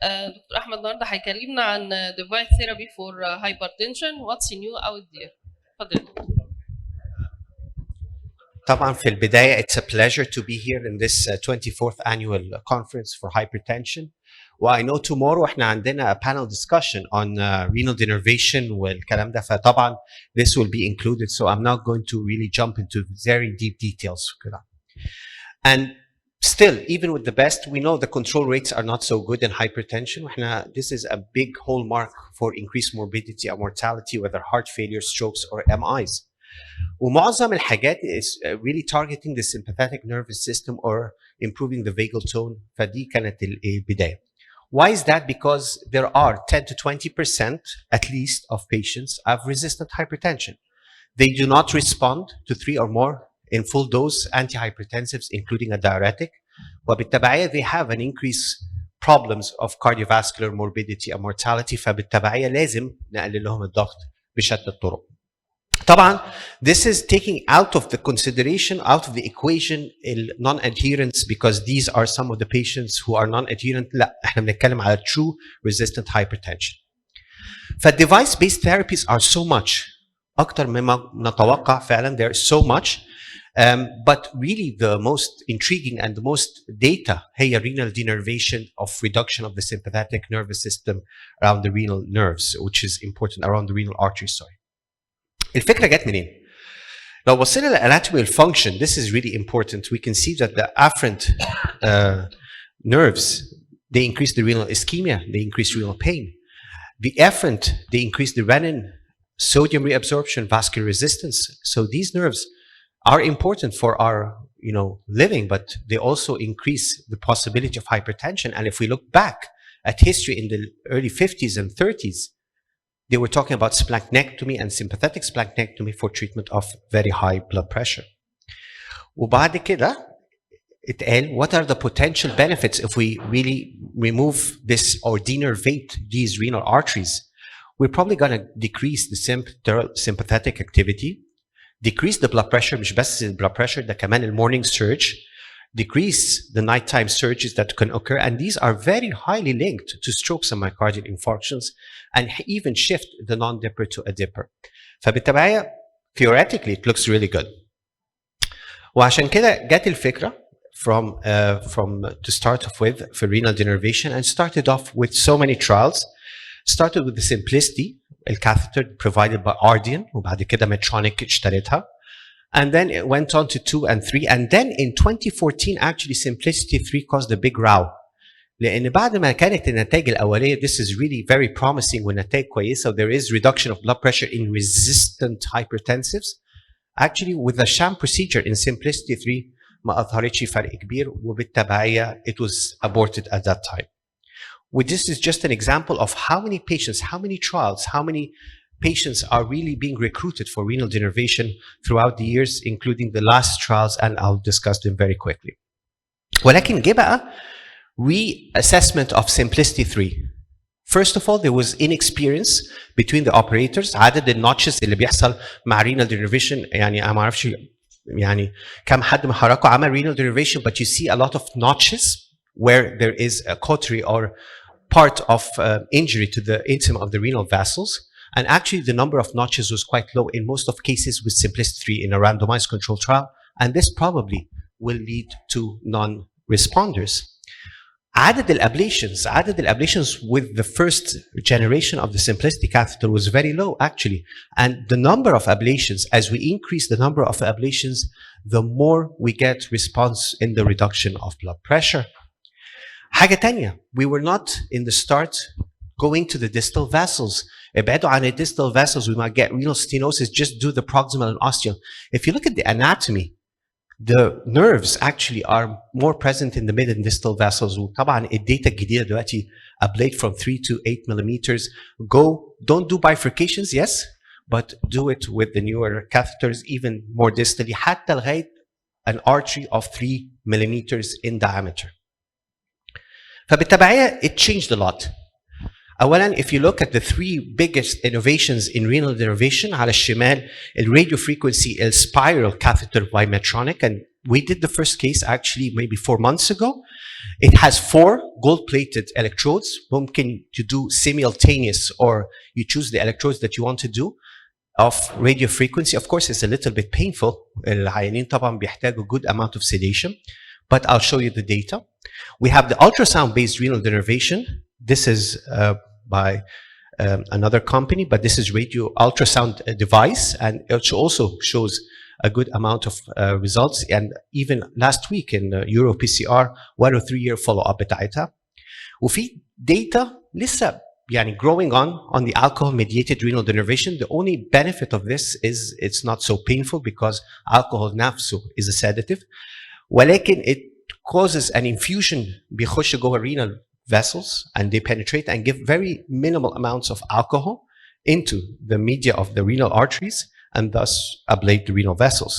دكتور احمد النهارده هيكلمنا عن device therapy for hypertension. What's new out there؟ اتفضل. طبعا في البداية it's a pleasure to be here in this 24th annual conference for hypertension. I know tomorrow احنا عندنا a panel discussion on renal denervation والكلام ده, فطبعا this will be included, so I'm not going to really jump into very deep details. And still, even with the best, we know the control rates are not so good in hypertension. This is a big hallmark for increased morbidity and mortality, whether heart failure, strokes, or MIs. ومعظم الحاجات is really targeting the sympathetic nervous system or improving the vagal tone. فدي كانت البداية. Why is that? Because there are 10 to 20% at least of patients have resistant hypertension. They do not respond to 3 or more in full dose antihypertensives, including a diuretic. وبالتبعية they have an increased problems of cardiovascular morbidity and mortality. فبالتبعية لازم نقلل لهم الضغط بشتى الطرق. طبعا this is taking out of the consideration, out of the equation, non-adherence, because these are some of the patients who are non-adherent. لا احنا بنتكلم على true resistant hypertension. فالdevice based therapies are so much, أكتر مما نتوقع فعلا. There is so much, but really the most intriguing and the most data هي renal denervation of reduction of the sympathetic nervous system around the renal nerves, which is important, around the renal artery. Sorry. الفكرة جت منين؟ لو بصينا للانatomy function, this is really important. We can see that the afferent nerves, they increase the renal ischemia, they increase renal pain. The efferent, they increase the renin, sodium reabsorption, vascular resistance. So these nerves are important for our living, but they also increase the possibility of hypertension. And if we look back at history in the early 50s and 30s, they were talking about splanectomy and sympathetic splanectomy for treatment of very high blood pressure. وبعد كده اتقال, what are the potential benefits if we really remove this or denervate these renal arteries? We're probably going to decrease the sympathetic activity, decrease the blood pressure, مش بس blood pressure, ده كمان المorning surge, decrease the nighttime surges that can occur, and these are very highly linked to strokes and myocardial infarctions, and even shift the non-dipper to a dipper. فبالتبعية theoretically it looks really good. وعشان كده جت الفكرة from to start off with for renal denervation, and started off with so many trials. Started with the Simplicity, الcatheter provided by Ardian, وبعد كده Medtronic اشتريتها. And then it went on to 2 and 3. And then in 2014, actually, Simplicity 3 caused a big row. لأن بعد ما كانت النتائج الأولية, this is really very promising والنتائج كويسة, there is reduction of blood pressure in resistant hypertensives. Actually, with the sham procedure in Simplicity 3, ما أظهرتش فرق كبير, وبالتبعية it was aborted at that time. This is just an example of how many patients, how many trials, how many patients are really being recruited for renal denervation throughout the years, including the last trials, and I'll discuss them very quickly. ولكن جه بقى reassessment of Simplicity 3. First of all, there was inexperience between the operators. عدد النوتشز اللي بيحصل مع renal denervation, يعني أنا ما أعرفش يعني كم حد من حضراتكم عمل renal denervation, but you see a lot of notches where there is a cautery or part of injury to the intima of the renal vessels. And actually, the number of notches was quite low in most of cases with Simplicity 3 in a randomized control trial. And this probably will lead to non-responders. عدد الablations with the first generation of the Simplicity catheter was very low, actually. And the number of ablations, as we increase the number of ablations, the more we get response in the reduction of blood pressure. حاجة تانية, we were not in the start going to the distal vessels. ابعدوا عن the distal vessels, we might get renal stenosis, just do the proximal and ostial. If you look at the anatomy, the nerves actually are more present in the mid and distal vessels. وطبعا الداتا الجديدة دلوقتي ablate from 3 to 8 millimeters. Don't do bifurcations, yes, but do it with the newer catheters, even more distally, حتى لغاية an artery of 3 millimeters in diameter. فبالتبعية it changed a lot. أولاً, if you look at the 3 biggest innovations in renal denervation, على الشمال, radio frequency, spiral catheter by Medtronic, and We did the first case actually maybe 4 months ago. It has 4 gold-plated electrodes. ممكن to do simultaneous, or you choose the electrodes that you want to do of radio frequency. Of course, it's a little bit painful. العيانين طبعا بيحتاجوا good amount of sedation, but I'll show you the data. We have the ultrasound-based renal denervation. This is by another company, but this is radio ultrasound device, and it also shows a good amount of results. And even last week in Euro PCR 1 or 3 year follow-up بتاعتها. وفي data لسه يعني growing on the alcohol-mediated renal denervation. The only benefit of this is it's not so painful because alcohol نفسه is a sedative. ولكن it causes an infusion بيخش جوه renal vessels, and they penetrate and give very minimal amounts of alcohol into the media of the renal arteries and thus ablate the renal vessels.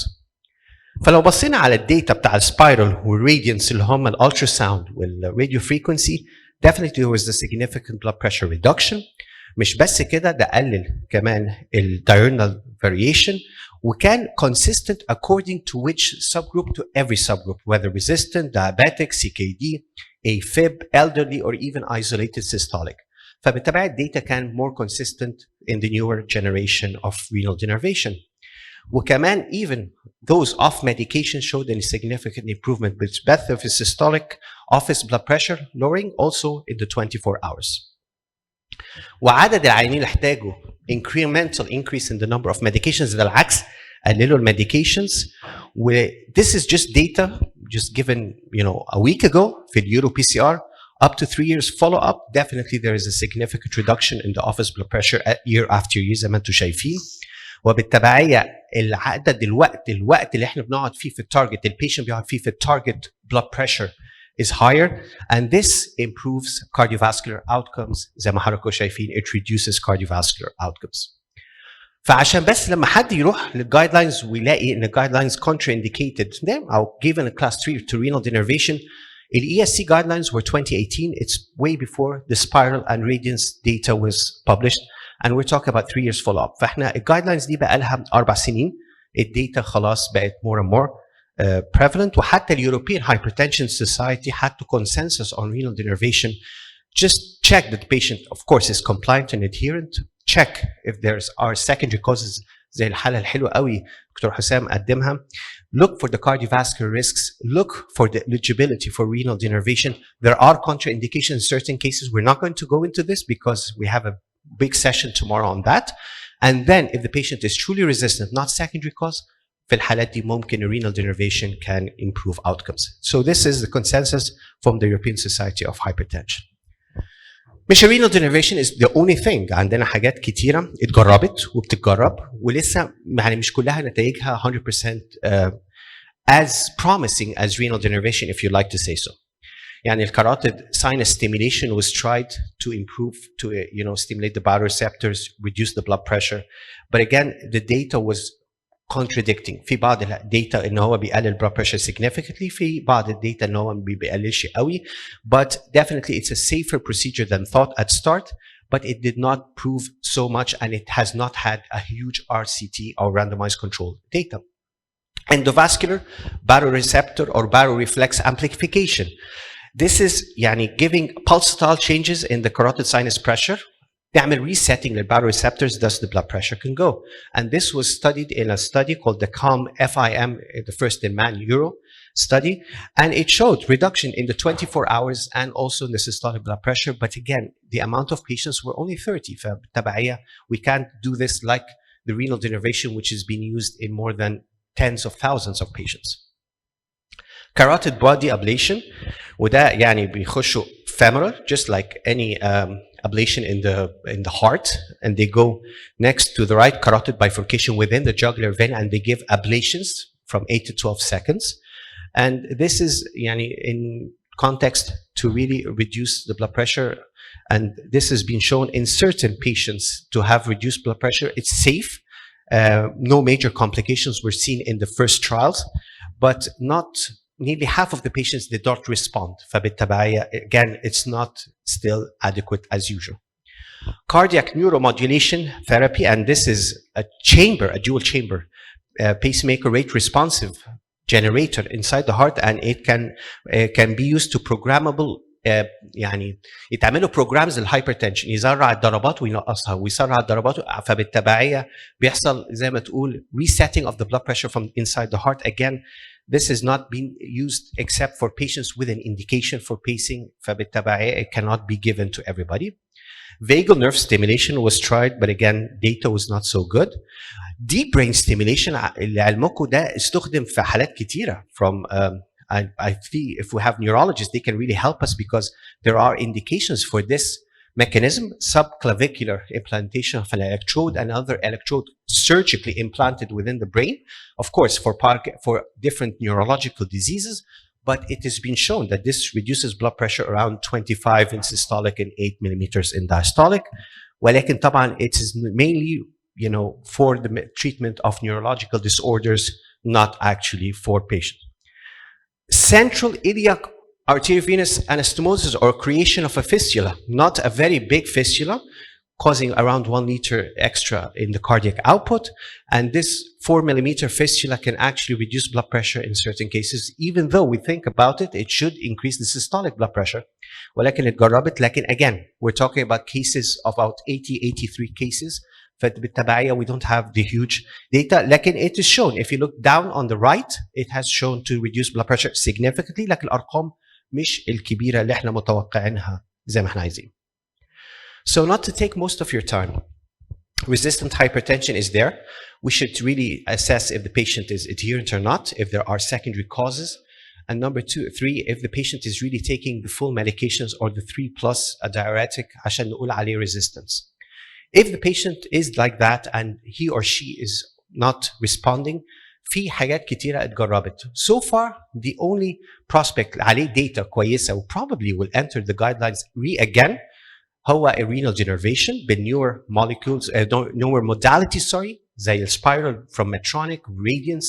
فلو بصينا على الداتا بتاع السبايرال والراديانس اللي هم الالتراساوند والراديو فريكونسي, definitely there was a significant blood pressure reduction. مش بس كده, ده قلل كمان الdiurnal variation وكان consistent according to which subgroup, to every subgroup, whether resistant, diabetic, CKD, AFib, elderly, or even isolated systolic. فبالتالي الداتا كان more consistent in the newer generation of renal denervation. وكمان even those off medication showed a significant improvement with both of systolic office blood pressure lowering also in the 24 hours. وعدد العيانين اللي احتاجوا incremental increase in the number of medications, ده العكس, قللوا المedications. This is just data just given a week ago في اليورو PCR. Up to 3 years follow-up, definitely there is a significant reduction in the office blood pressure year after year زي ما انتم شايفين. وبالتبعية العدد الوقت اللي احنا بنقعد فيه في التارجت, البيشنت بيقعد فيه في التارجت blood pressure is higher, and this improves cardiovascular outcomes. زي ما حضراتكم شايفين, it reduces cardiovascular outcomes. فعشان بس لما حد يروح للجايدلاينز ويلاقي ان الجايدلاينز contraindicated them او given a class 3 to renal denervation, the ESC guidelines were 2018. It's way before the spiral and radiance data was published, and we're talking about 3 years follow-up. فاحنا الجايدلاينز دي بقى لها 4 سنين. الداتا خلاص بقت more and more prevalent. وحتى the European Hypertension Society had to consensus on renal denervation. Just check that the patient, of course, is compliant and adherent. Check if there are secondary causes زي الحالة الحلوة قوي دكتور حسام قدمها. Look for the cardiovascular risks. Look for the eligibility for renal denervation. There are contraindications in certain cases. We're not going to go into this because we have a big session tomorrow on that. And then if the patient is truly resistant, not secondary cause, في الحالات دي ممكن renal denervation can improve outcomes. So this is the consensus from the European Society of Hypertension. مش renal denervation is the only thing. عندنا حاجات كتيرة اتجربت وبتتجرب ولسه يعني مش كلها نتائجها 100% as promising as renal denervation, if you like to say so. يعني الcarotid sinus stimulation was tried to improve, to stimulate the baroreceptors, reduce the blood pressure, but again the data was contradicting. في بعض الداتا ان هو بيقلل blood pressure significantly, في بعض الداتا ان هو ما بيقللش قوي, but definitely it's a safer procedure than thought at start, but it did not prove so much and it has not had a huge RCT or randomized control data. Endovascular baroreceptor or baroreflex amplification. This is يعني giving pulsatile changes in the carotid sinus pressure. تعمل resetting the baroreceptors, thus the blood pressure can go. And this was studied in a study called the CALM FIM, the first in man Euro study. And it showed reduction in the 24 hours and also in the systolic blood pressure. But again, the amount of patients were only 30. فبالتبعية, we can't do this like the renal denervation, which is being used in more than tens of thousands of patients. Carotid body ablation, وده يعني بيخشوا femoral, just like any ablation in the heart, and they go next to the right carotid bifurcation within the jugular vein, and they give ablations from 8 to 12 seconds. And this is يعني in context to really reduce the blood pressure, and this has been shown in certain patients to have reduced blood pressure. It's safe. No major complications were seen in the first trials, but not nearly half of the patients did not respond. فبالتبعية, again, it's not still adequate as usual. Cardiac neuromodulation therapy, and this is a dual chamber pacemaker rate responsive generator inside the heart, and it can be used to programmable يعني يتعملوا programs للهايبرتنشن، يزرع الضربات وينقصها ويسرع الضربات، فبالتبعيه بيحصل زي ما تقول resetting of the blood pressure from inside the heart. Again, this is not being used except for patients with an indication for pacing. فبالتبعيه it cannot be given to everybody. Vagal nerve stimulation was tried, but again data was not so good. Deep brain stimulation لعلمكم ده استخدم في حالات كتيره from I think if we have neurologists, they can really help us because there are indications for this mechanism. Subclavicular implantation of an electrode, another electrode surgically implanted within the brain, of course, for different neurological diseases. But it has been shown that this reduces blood pressure around 25 in systolic and 8 millimeters in diastolic. ولكن طبعا it is mainly, for the treatment of neurological disorders, not actually for patients. Central iliac arteriovenous anastomosis, or creation of a fistula, not a very big fistula, causing around 1 liter extra in the cardiac output. And this 4 millimeter fistula can actually reduce blood pressure in certain cases. Even though we think about it, it should increase the systolic blood pressure. ولكن اتجربت. لكن again, we're talking about cases, about 83 cases. فبالتبعية we don't have the huge data. لكن it is shown, if you look down on the right, it has shown to reduce blood pressure significantly. لكن الأرقام مش الكبيرة اللي احنا متوقعينها زي ما احنا عايزين. So not to take most of your time, resistant hypertension is there. We should really assess if the patient is adherent or not, if there are secondary causes. And number 3, if the patient is really taking the full medications or the 3 plus a diuretic عشان نقول عليه resistance. If the patient is like that and he or she is not responding, في حاجات كتيرة اتجربت. So far, the only prospect عليه data كويسة و probably will enter the guidelines again هو renal denervation بالnewer molecules, newer modalities, زي الspiral from Medtronic, Radiance,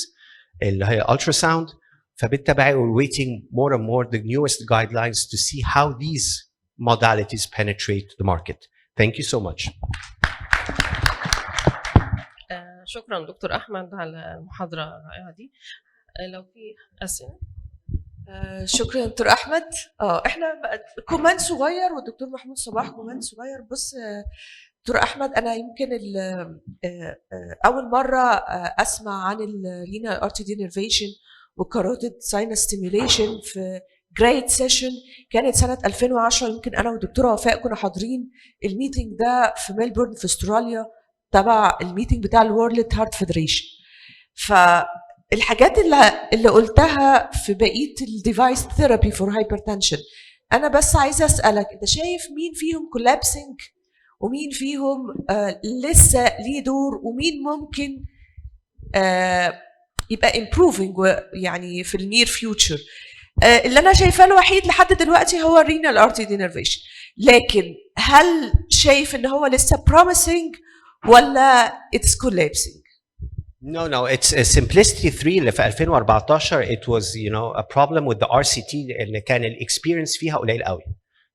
اللي هي ultrasound. فبالتبعي we're waiting more and more the newest guidelines to see how these modalities penetrate the market. Thank you so much. شكرا دكتور احمد على المحاضره الرائعه دي. لو في اسئله. شكرا دكتور احمد. احنا بقى كومنت صغير والدكتور محمود صباح كومنت صغير. بص دكتور احمد، انا يمكن اول مره اسمع عن الرينال ارتري دينرفيشن وكاروتيد ساينس ستيميوليشن في جريد سيشن كانت سنه 2010. يمكن انا والدكتوره وفاء كنا حاضرين الميتنج ده في ميلبورن في استراليا تبع الميتنج بتاع الورلد هارت فيدريشن. فالحاجات اللي قلتها في بقيه الديفايس ثيرابي فور هايبرتنشن، انا بس عايزه اسالك انت شايف مين فيهم كولابسنج ومين فيهم لسه ليه دور ومين ممكن يبقى امبروفنج يعني في النير فيوتشر؟ اللي انا شايفاه الوحيد لحد دلوقتي هو الرينال ارتري دينرفيشن، لكن هل شايف ان هو لسه بروميسنج ولا it's collapsing؟ No, it's simplicity 3 اللي في 2014 it was a problem with the RCT اللي كان الاكسبيرينس فيها قليل قوي.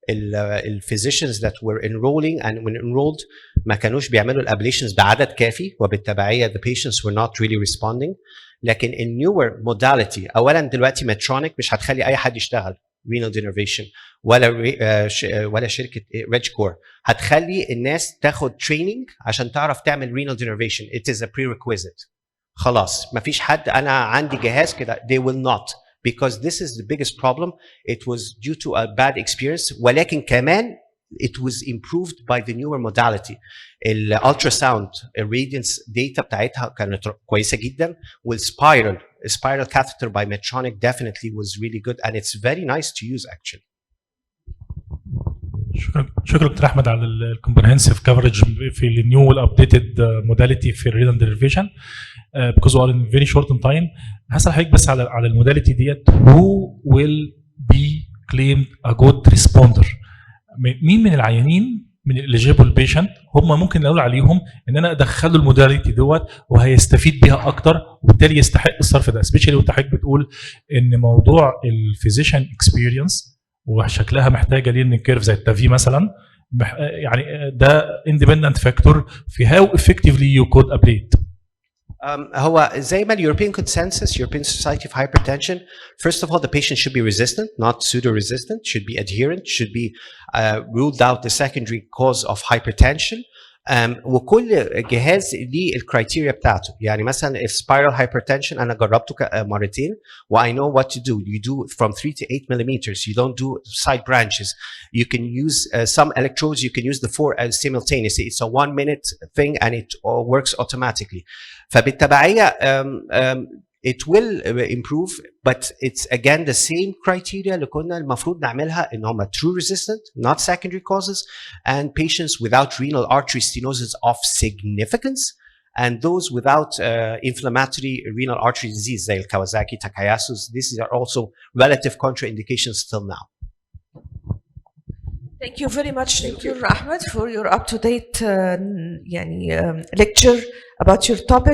الفيزيشنز that were enrolling and when enrolled ما كانوش بيعملوا الابليشنز بعدد كافي، وبالتبعيه the patients were not really responding. لكن النيور modality اولا دلوقتي ميدترونيك مش هتخلي اي حد يشتغل renal denervation ولا شركه ريج كور هتخلي الناس تاخد تريننج عشان تعرف تعمل renal denervation. It is a prerequisite. خلاص مفيش حد انا عندي جهاز كده they will not, because this is the biggest problem. It was due to a bad experience. ولكن كمان it was improved by the newer modality. الالتراساوند الراديانس داتا بتاعتها كانت كويسه جدا، والسبايرال catheter by Medtronic definitely was really good and it's very nice to use actually. شكرا دكتور احمد على الكومبرهنسيف كفرج في النيو والابديتد موداليتي في الرينال ديريفيشن. because we are in very short in time. هسأل حضرتك بس على الموداليتي ديت who will be claimed a good responder؟ مين من العيانين من الاليجيبل بيشنت هم ممكن نقول عليهم ان انا ادخله الموداليتي دوت وهيستفيد بيها اكتر وبالتالي يستحق الصرف ده، سبيشالي وانت حضرتك بتقول ان موضوع الفيزيشن اكسبيرينس وشكلها محتاجه لين كيرف زي التافي مثلا، يعني ده اندبندنت فاكتور في هاو افكتفلي يو كود ابليت. هو زي ما European consensus, European Society of Hypertension, first of all, the patient should be resistant, not pseudo-resistant, should be adherent, should be ruled out the secondary cause of hypertension. وكل جهاز ليه الكرايتيريا بتاعته. يعني مثلا spiral hypertension أنا جربته مرتين و I know what to do. You do from 3 to 8 millimeters. You don't do side branches. You can use some electrodes. You can use the 4 simultaneously. It's a 1 minute thing and it all works automatically. فبالتبعية it will improve, but it's again the same criteria اللي كنا المفروض نعملها ان هم true resistant, not secondary causes, and patients without renal artery stenosis of significance, and those without inflammatory renal artery disease زي Kawasaki, Takayasu. These are also relative contraindications till now. Thank you very much, Dr. Ahmed, for your up-to-date lecture about your topic.